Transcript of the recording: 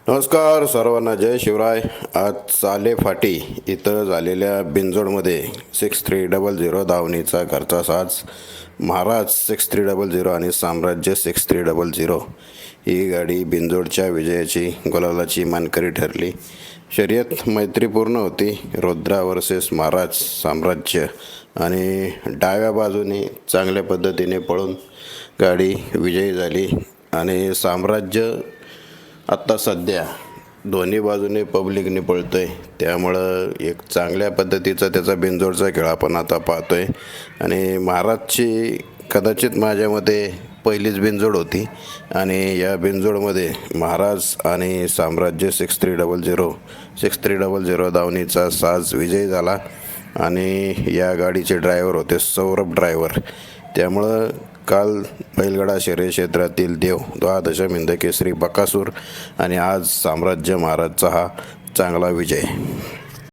नमस्कार सर्वांना, जय शिवराय. आज साले फाटी इथं झालेल्या बिनजोडमध्ये 6300 धावणीचा घरचा साज महाराज 6300 आणि साम्राज्य 6300 ही गाडी बिनजोडच्या विजयाची गुलालाची मानकरी ठरली. शर्यत मैत्रीपूर्ण होती. रुद्रा वर्सेस महाराज साम्राज्य आणि डाव्या बाजूने चांगल्या पद्धतीने पळून गाडी विजयी झाली. आणि साम्राज्य आत्ता सध्या दोन्ही बाजूने पब्लिकने पळतोय, त्यामुळं एक चांगल्या पद्धतीचा त्याचा बिनजोडचा खेळ आपण आता पाहतोय. आणि महाराजची कदाचित माझ्या मते पहिलीच बिनजोड होती आणि या बिनजोडमध्ये महाराज आणि साम्राज्य 6300 धावणीचा साज विजयी झाला. आणि या गाडीचे ड्रायव्हर होते सौरभ ड्रायव्हर. त्यामुळं काल बैलगाडा शर्यत क्षेत्रातील देव द्वादश हिंद केसरी बकासूर आणि आज साम्राज्य महाराजचा हा चांगला विजय.